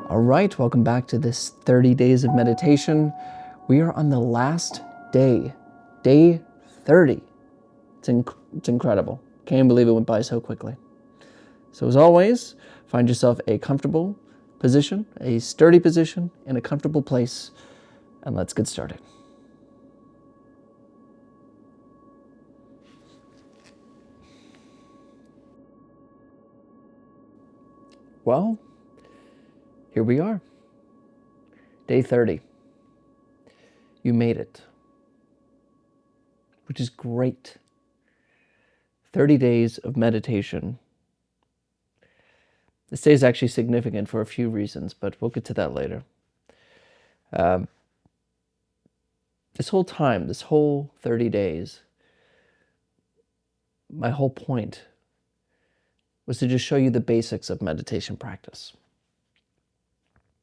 All right, welcome back to this 30 days of meditation. We are on the last day, day 30. It's incredible. Can't believe it went by so quickly. So as always, find yourself a comfortable position, a sturdy position, in a comfortable place, and let's get started. Well, here we are. Day 30. You made it, which is great. 30 days of meditation. This day is actually significant for a few reasons, but we'll get to that later. This whole time, this whole 30 days, my whole point was to just show you the basics of meditation practice.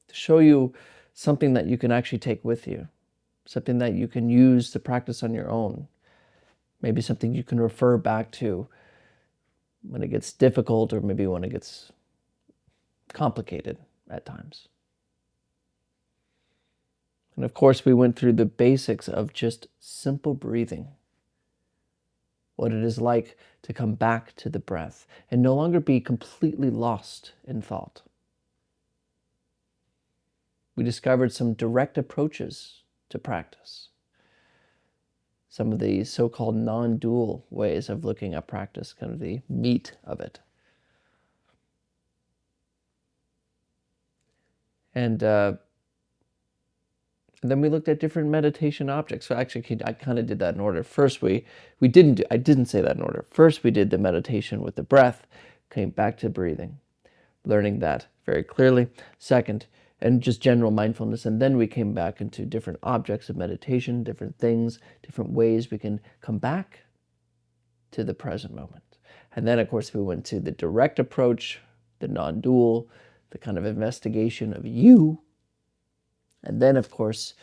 To show you something that you can actually take with you, something that you can use to practice on your own, maybe something you can refer back to when it gets difficult or maybe when it gets complicated at times. And of course, we went through the basics of just simple breathing, what it is like to come back to the breath and no longer be completely lost in thought. We discovered some direct approaches to practice, some of the so-called non-dual ways of looking at practice, kind of the meat of it. And then we looked at different meditation objects. So actually, I kind of did that in order. First, I didn't say that in order. First, we did the meditation with the breath, came back to breathing, learning that very clearly. Second, and just general mindfulness. And then we came back into different objects of meditation, different things, different ways we can come back to the present moment. And then, of course, we went to the direct approach, the non-dual, the kind of investigation of you. And then, of course,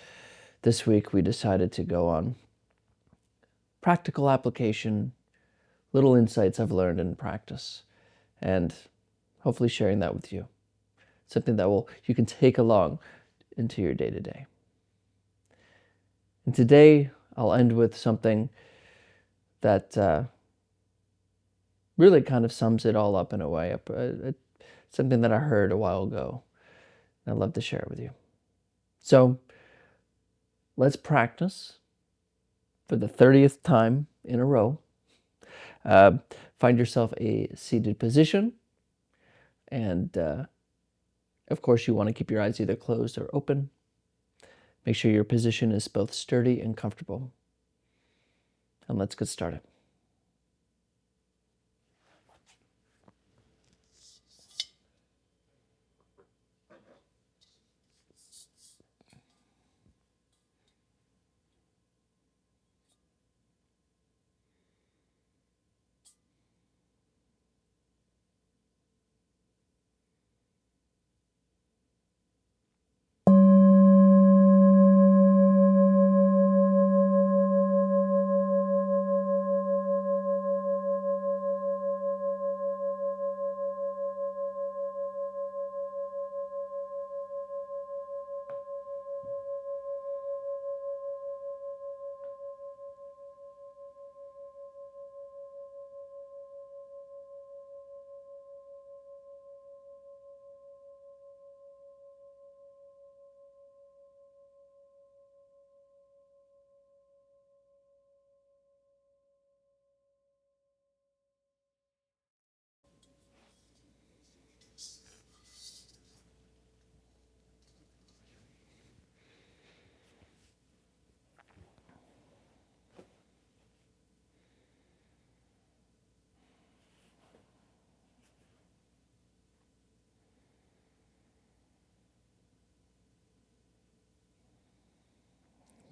this week we decided to go on practical application, little insights I've learned in practice, and hopefully sharing that with you. Something that you can take along into your day-to-day. And today I'll end with something that really kind of sums it all up in a way. Something that I heard a while ago. I'd love to share it with you. So let's practice for the 30th time in a row. Find yourself a seated position, and of course you want to keep your eyes either closed or open. Make sure your position is both sturdy and comfortable. And let's get started.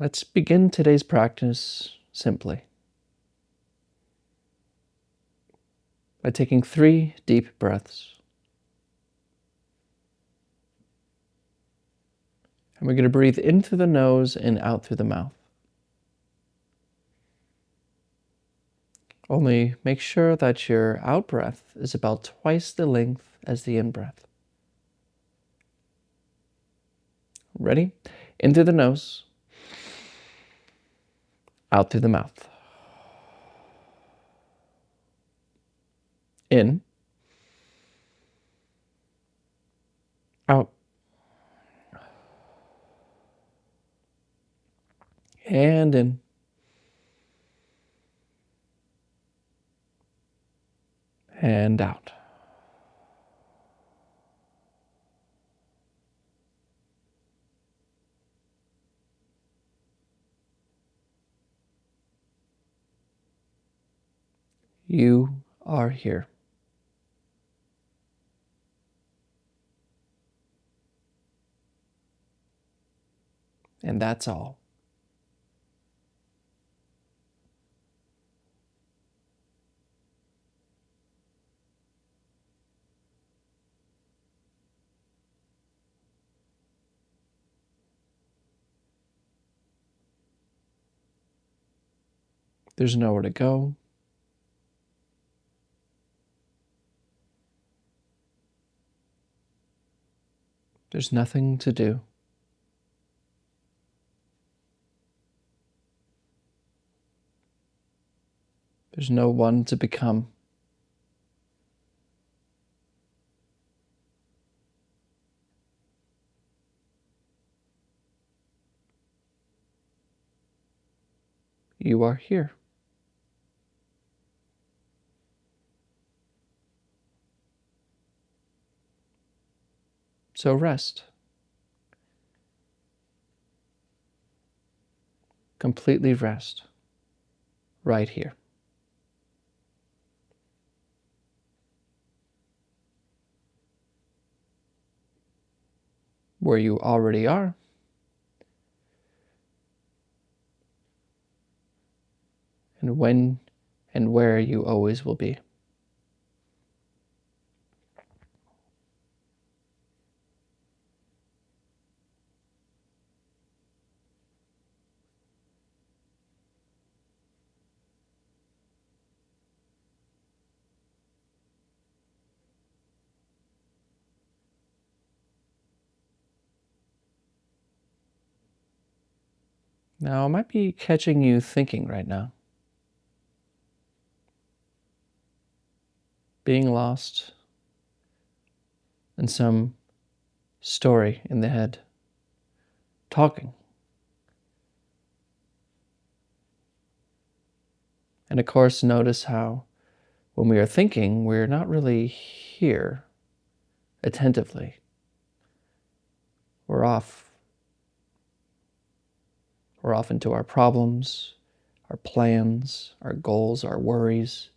Let's begin today's practice simply by taking 3 deep breaths. And we're going to breathe into the nose and out through the mouth. Only make sure that your out breath is about twice the length as the in breath. Ready? In through the nose, out through the mouth. In, out, and in. And out. You are here. And that's all. There's nowhere to go. There's nothing to do. There's no one to become. You are here. So rest. Completely rest. Right here. Where you already are. And when and where you always will be. Now, I might be catching you thinking right now. Being lost in some story in the head. Talking. And of course, notice how when we are thinking, we're not really here attentively. We're off. We're off into our problems, our plans, our goals, our worries.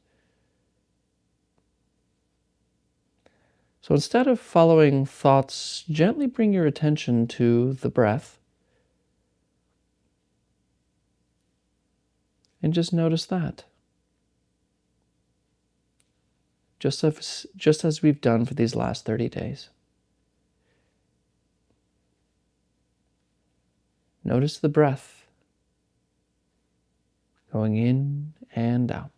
So instead of following thoughts, gently bring your attention to the breath and just notice that. Just as we've done for these last 30 days. Notice the breath going in and out.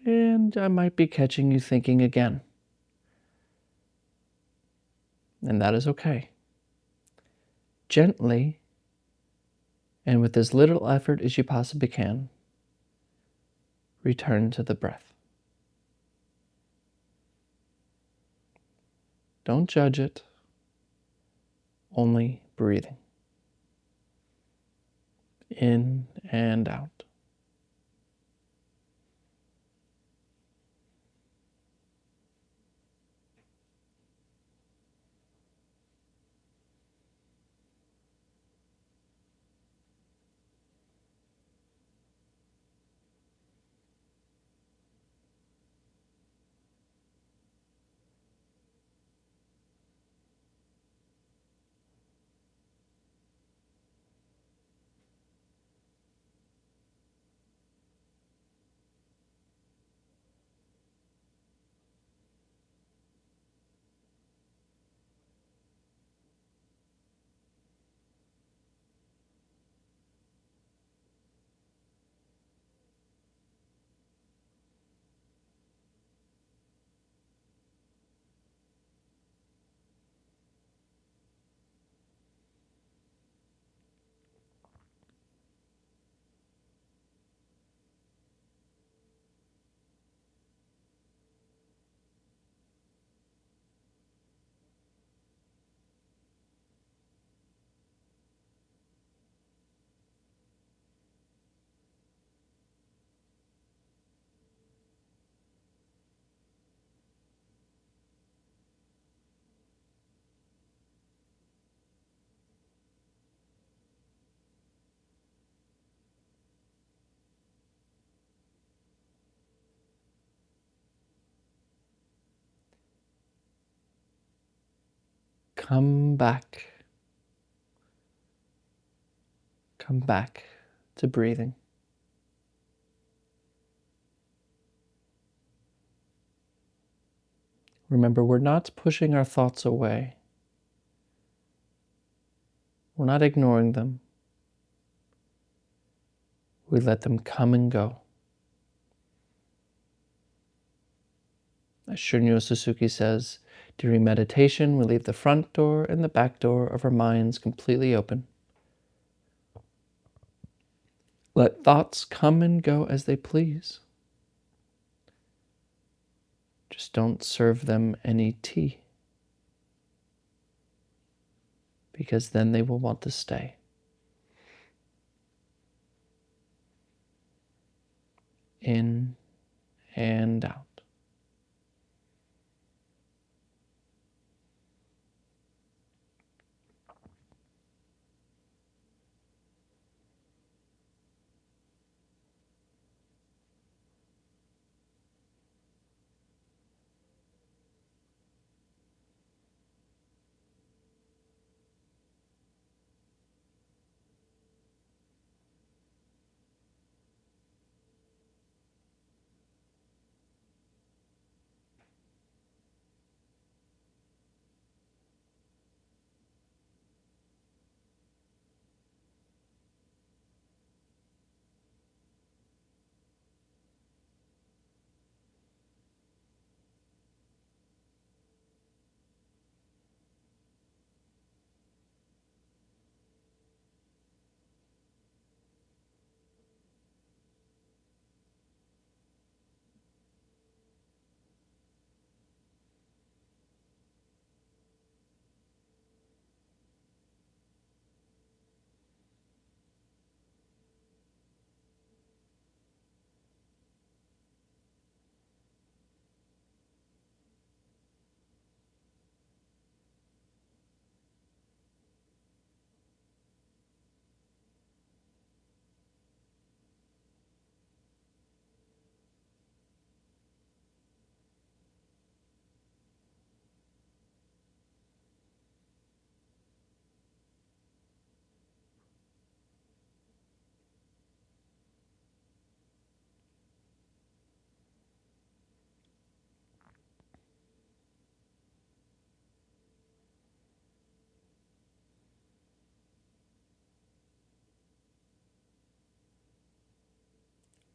And I might be catching you thinking again. And that is okay. Gently, and with as little effort as you possibly can, return to the breath. Don't judge it, only breathing. In and out. come back. Come back to breathing. Remember, we're not pushing our thoughts away. We're not ignoring them. We let them come and go. As Shunryu Suzuki says, during meditation, we leave the front door and the back door of our minds completely open. Let thoughts come and go as they please. Just don't serve them any tea, because then they will want to stay. In and out.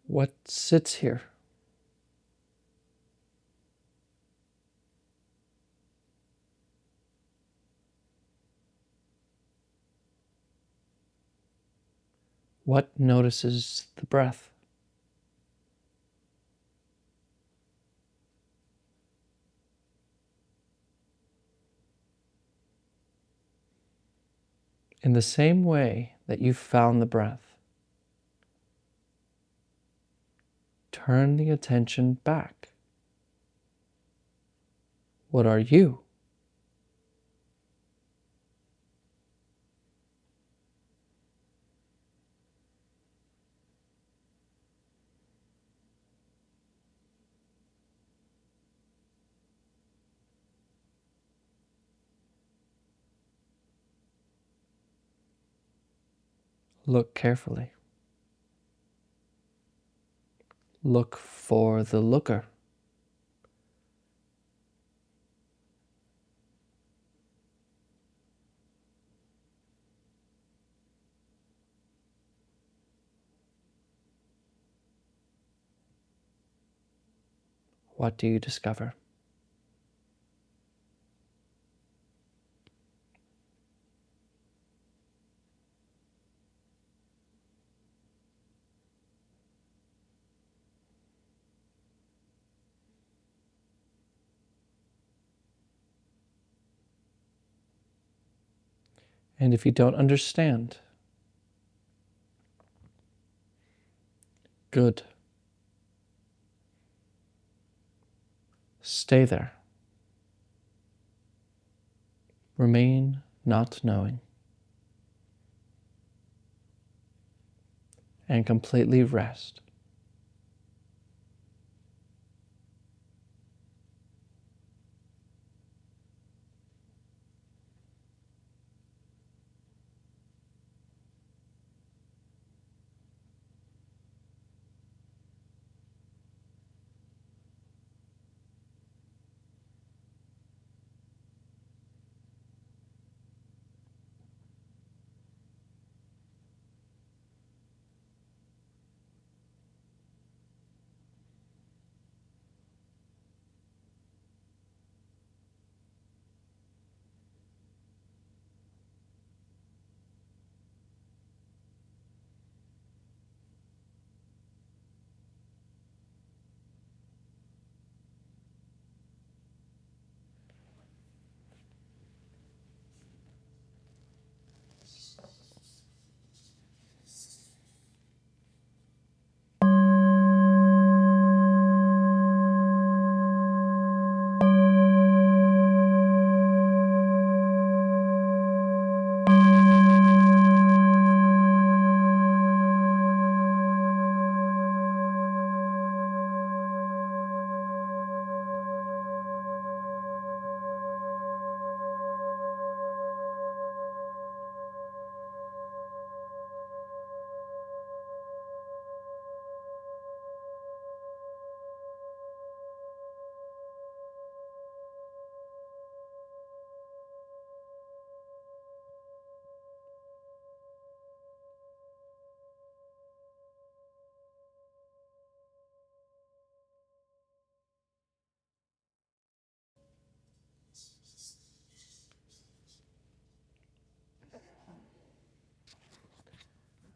What sits here? What notices the breath? In the same way that you found the breath, turn the attention back. What are you? Look carefully. Look for the looker. What do you discover? And if you don't understand, good. Stay there. Remain not knowing. And completely rest.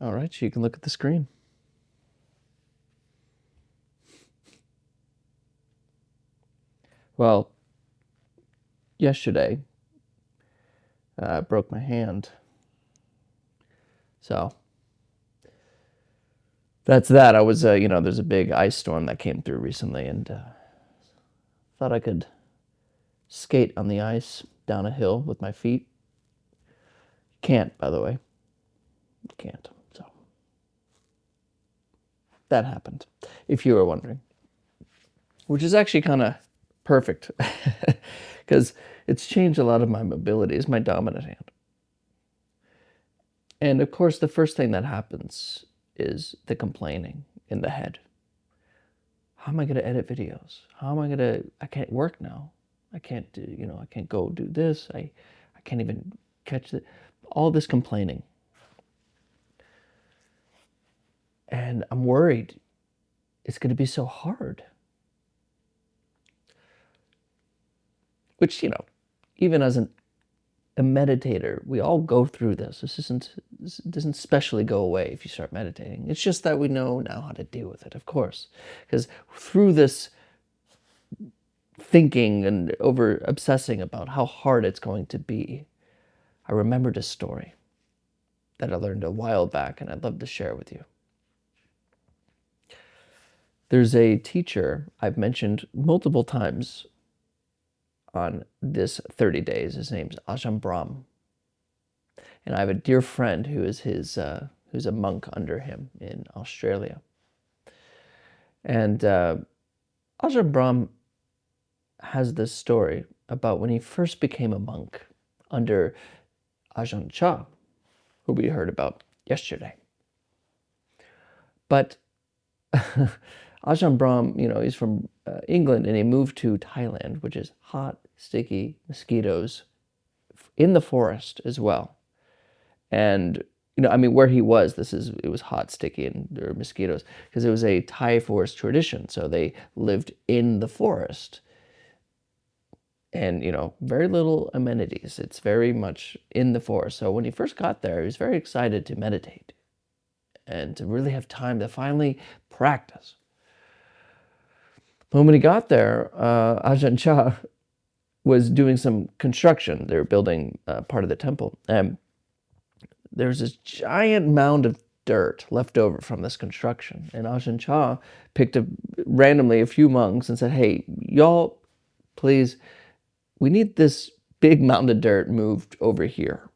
All right, so you can look at the screen. Well, yesterday, I broke my hand. So that's that. I was, there's a big ice storm that came through recently, and thought I could skate on the ice down a hill with my feet. Can't, by the way. Can't. So that happened, if you were wondering. Which is actually kind of perfect, because it's changed a lot of my mobility. It's my dominant hand. And of course, the first thing that happens is the complaining in the head. How am I going to edit videos? How am I going to, I can't work now. I can't do, I can't go do this. I can't even catch it. All this complaining. And I'm worried it's going to be so hard. Which, even as a meditator, we all go through this. This doesn't specially go away if you start meditating. It's just that we know now how to deal with it, of course. Because through this thinking and over obsessing about how hard it's going to be, I remembered a story that I learned a while back, and I'd love to share with you. There's a teacher I've mentioned multiple times on this 30 days. His name's Ajahn Brahm. And I have a dear friend who is who's a monk under him in Australia. And Ajahn Brahm has this story about when he first became a monk under Ajahn Chah, who we heard about yesterday. But Ajahn Brahm, he's from England, and he moved to Thailand, which is hot, sticky, mosquitoes in the forest as well. And where he was, it was hot, sticky, and there were mosquitoes because it was a Thai forest tradition. So they lived in the forest, and very little amenities. It's very much in the forest. So when he first got there, he was very excited to meditate and to really have time to finally practice. But when he got there, Ajahn Chah was doing some construction. They were building part of the temple, and there's this giant mound of dirt left over from this construction. And Ajahn Chah picked up randomly a few monks and said, "Hey, y'all, please, we need this big mound of dirt moved over here."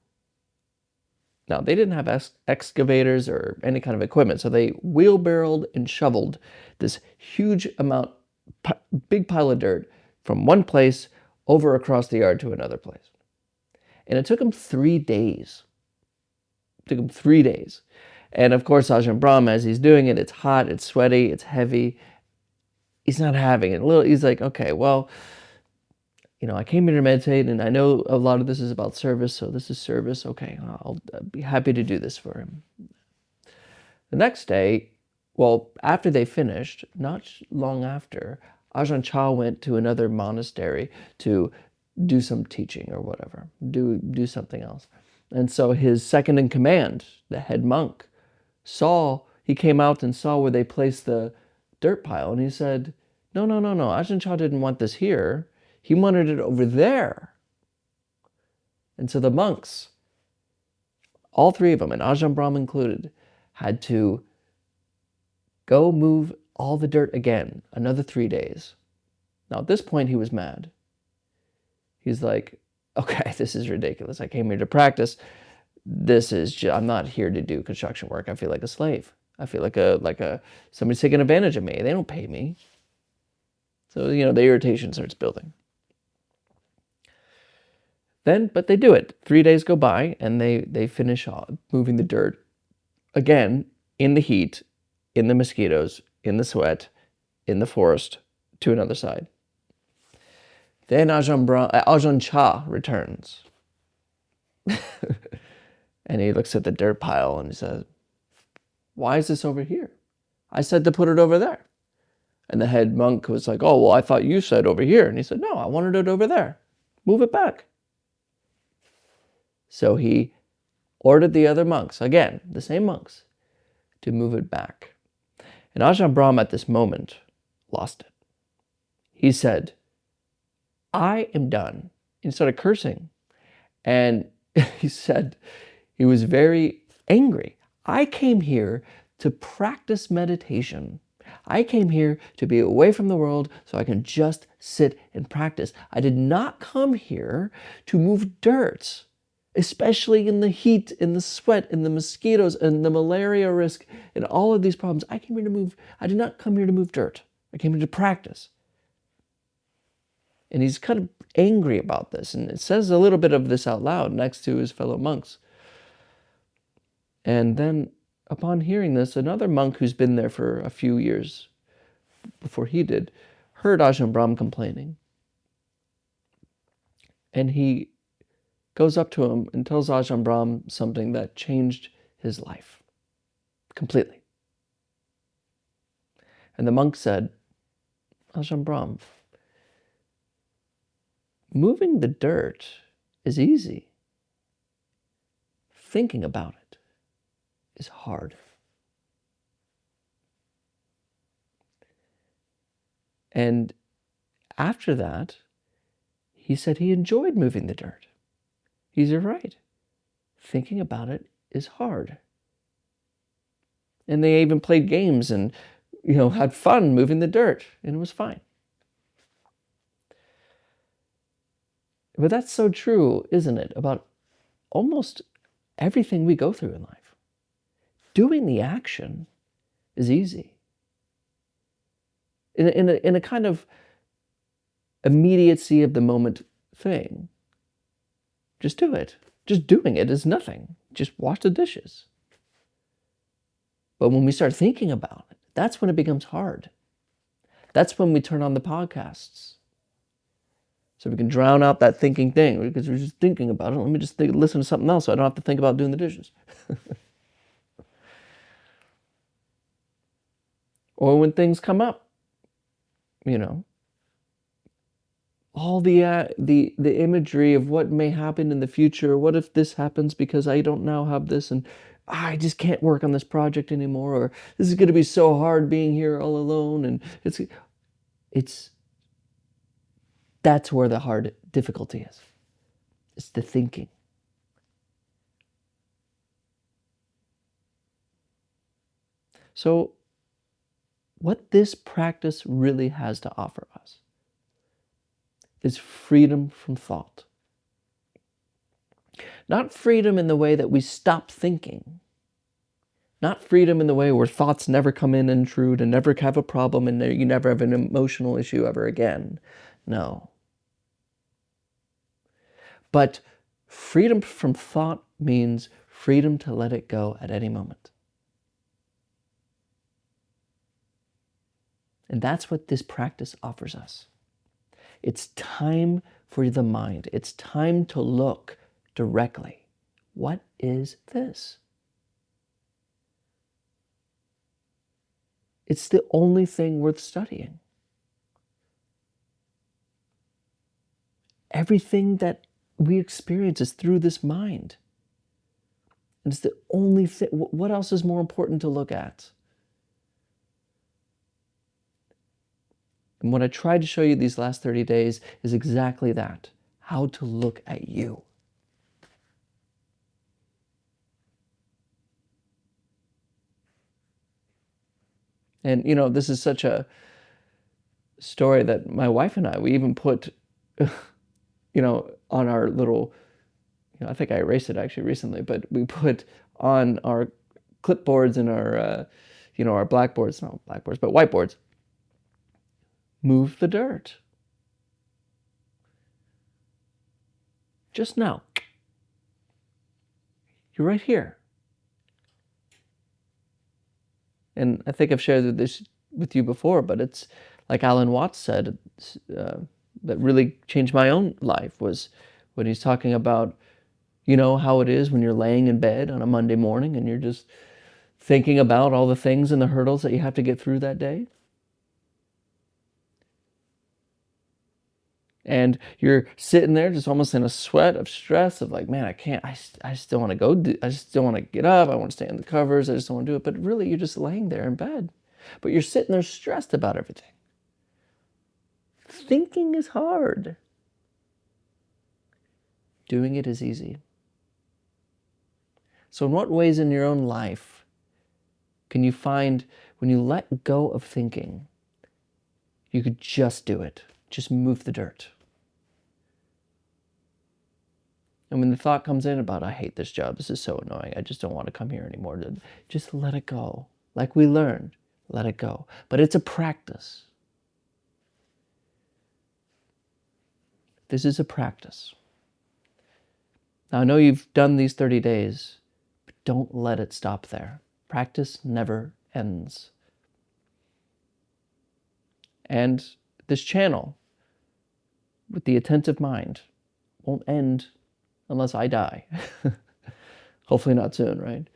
Now, they didn't have excavators or any kind of equipment, so they wheelbarrowed and shoveled this huge amount, big pile of dirt from one place over across the yard to another place. And it took them 3 days. Took him 3 days. And of course, Ajahn Brahm, as he's doing it, it's hot, it's sweaty, it's heavy. He's not having it. He's like, okay, well, I came here to meditate, and I know a lot of this is about service, so this is service. Okay, I'll be happy to do this for him. The next day, well, after they finished, not long after, Ajahn Chah went to another monastery to do some teaching or whatever, do something else. And so his second in command, the head monk, he came out and saw where they placed the dirt pile, and he said, no, Ajahn Chah didn't want this here. He wanted it over there. And so the monks, all three of them, and Ajahn Brahm included, had to go move all the dirt again, another 3 days. Now, at this point, he was mad. He's like, okay, this is ridiculous. I came here to practice. I'm not here to do construction work. I feel like a slave. I feel like somebody's taking advantage of me. They don't pay me. So, the irritation starts building. But they do it. 3 days go by, and they finish moving the dirt again in the heat, in the mosquitoes, in the sweat, in the forest, to another side. Then Ajahn Chah returns. And he looks at the dirt pile and he says, "Why is this over here? I said to put it over there." And the head monk was like, "Oh, well, I thought you said over here." And he said, "No, I wanted it over there. Move it back." So he ordered the other monks, again, the same monks, to move it back. And Ajahn Brahm at this moment lost it. He said, I am done. He started cursing. And he said he was very angry. I came here to practice meditation. I came here to be away from the world so I can just sit and practice. I did not come here to move dirt, especially in the heat, in the sweat, in the mosquitoes, and the malaria risk, and all of these problems. I did not come here to move dirt. I came here to practice. And he's kind of angry about this. And it says a little bit of this out loud next to his fellow monks. And then upon hearing this, another monk who's been there for a few years before he did, heard Ajahn Brahm complaining. And he goes up to him and tells Ajahn Brahm something that changed his life completely. And the monk said, Ajahn Brahm, moving the dirt is easy. Thinking about it is hard. And after that, he said he enjoyed moving the dirt. He's right. Thinking about it is hard. And they even played games and, had fun moving the dirt, and it was fine. But that's so true, isn't it, about almost everything we go through in life. Doing the action is easy. In a kind of immediacy of the moment thing. Just do it. Just doing it is nothing. Just wash the dishes. But when we start thinking about it, that's when it becomes hard. That's when we turn on the podcasts. So we can drown out that thinking thing, because we're just thinking about it. Let me just listen to something else so I don't have to think about doing the dishes. Or when things come up, all the imagery of what may happen in the future. What if this happens because I don't now have this, and I just can't work on this project anymore, or this is going to be so hard being here all alone, and that's where the hard difficulty is. It's the thinking. So what this practice really has to offer us is freedom from thought. Not freedom in the way that we stop thinking. Not freedom in the way where thoughts never come in and intrude and never have a problem and you never have an emotional issue ever again. No. But freedom from thought means freedom to let it go at any moment. And that's what this practice offers us. It's time for the mind. It's time to look directly. What is this? It's the only thing worth studying. Everything that we experience is through this mind. And it's the only thing. What else is more important to look at? And what I tried to show you these last 30 days is exactly that. How to look at you. And, this is such a story that my wife and we even put, on our little, I think I erased it actually recently, but we put on our clipboards and our, our blackboards, not blackboards, but whiteboards, move the dirt. Just now. You're right here. And I think I've shared this with you before, but it's like Alan Watts said, that really changed my own life was when he's talking about, how it is when you're laying in bed on a Monday morning and you're just thinking about all the things and the hurdles that you have to get through that day. And you're sitting there just almost in a sweat of stress of like, man, I can't, I still want to go, I still want to get up. I want to stay in the covers. I just don't want to do it. But really, you're just laying there in bed. But you're sitting there stressed about everything. Thinking is hard. Doing it is easy. So in what ways in your own life can you find when you let go of thinking, you could just do it, just move the dirt? And when the thought comes in about, I hate this job, this is so annoying, I just don't want to come here anymore, just let it go. Like we learned, let it go. But it's a practice. This is a practice. Now I know you've done these 30 days, but don't let it stop there. Practice never ends. And this channel with the attentive mind won't end unless I die. Hopefully not soon, right?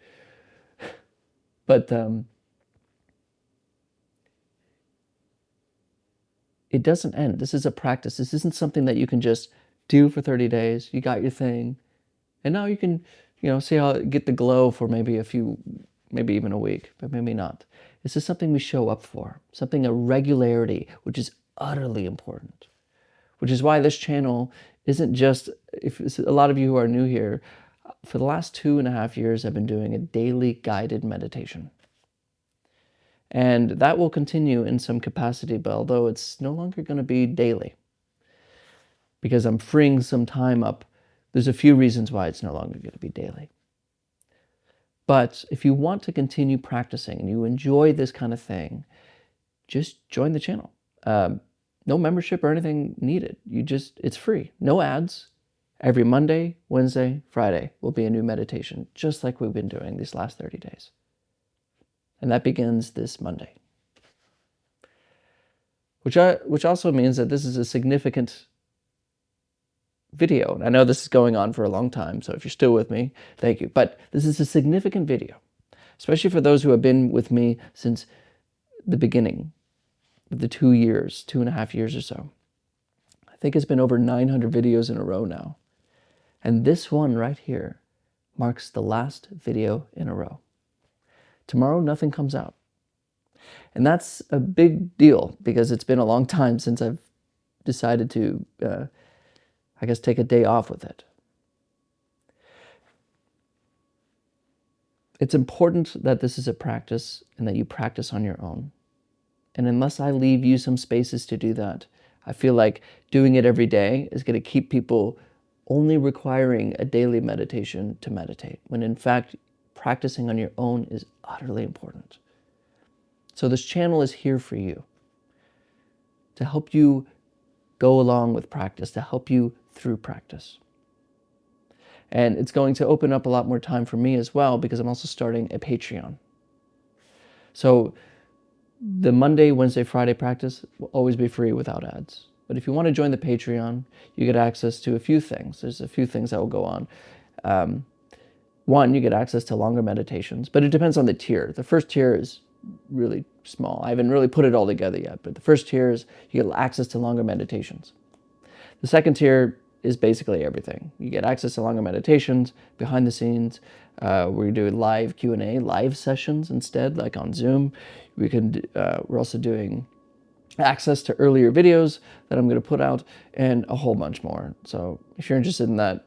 But it doesn't end. This is a practice. This isn't something that you can just do for 30 days. You got your thing. And now you can, see how get the glow for maybe a few, maybe even a week, but maybe not. This is something we show up for, something, a regularity, which is utterly important. Which is why this channel isn't just, if a lot of you who are new here, for the last 2.5 years, I've been doing a daily guided meditation. And that will continue in some capacity, but although it's no longer going to be daily, because I'm freeing some time up. There's a few reasons why it's no longer going to be daily. But if you want to continue practicing and you enjoy this kind of thing, just join the channel. No membership or anything needed. It's free. No ads. Every Monday, Wednesday, Friday will be a new meditation, just like we've been doing these last 30 days. And that begins this Monday. Which also means that this is a significant video. And I know this is going on for a long time, so if you're still with me, thank you. But this is a significant video, especially for those who have been with me since the beginning, the 2 years, 2.5 years or so. I think it's been over 900 videos in a row now. And this one right here marks the last video in a row. Tomorrow, nothing comes out. And that's a big deal because it's been a long time since I've decided to, take a day off with it. It's important that this is a practice and that you practice on your own. And unless I leave you some spaces to do that, I feel like doing it every day is going to keep people only requiring a daily meditation to meditate, when in fact, practicing on your own is utterly important. So this channel is here for you, to help you go along with practice, to help you through practice. And it's going to open up a lot more time for me as well, because I'm also starting a Patreon. So the Monday, Wednesday, Friday practice will always be free without ads. But if you want to join the Patreon, you get access to a few things. There's a few things that will go on. One, you get access to longer meditations, but it depends on the tier. The first tier is really small. I haven't really put it all together yet, but the first tier is you get access to longer meditations. The second tier is basically everything. You get access to longer meditations, behind the scenes. We're doing live Q&A, live sessions instead, like on Zoom. We're also doing access to earlier videos that I'm going to put out, and a whole bunch more. So if you're interested in that,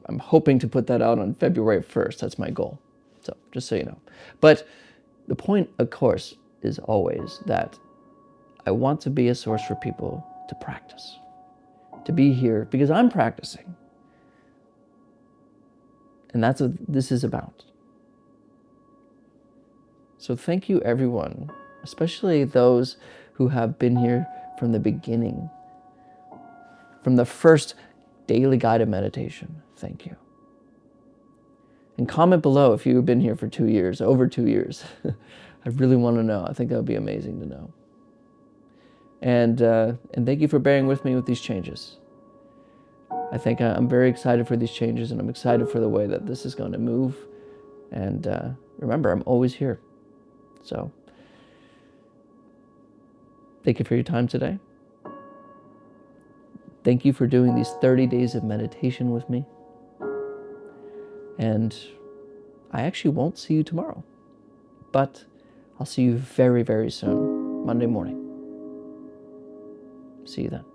I'm hoping to put that out on February 1st. That's my goal. So just so you know. But the point, of course, is always that I want to be a source for people to practice, to be here because I'm practicing. And that's what this is about. So thank you, everyone, especially those who have been here from the beginning, from the first daily guided meditation. Thank you. And comment below if you've been here for 2 years, over 2 years. I really want to know. I think that would be amazing to know. And thank you for bearing with me with these changes. I think I'm very excited for these changes, and I'm excited for the way that this is going to move. And remember, I'm always here. So thank you for your time today. Thank you for doing these 30 days of meditation with me. And I actually won't see you tomorrow, but I'll see you very, very soon, Monday morning. See you then.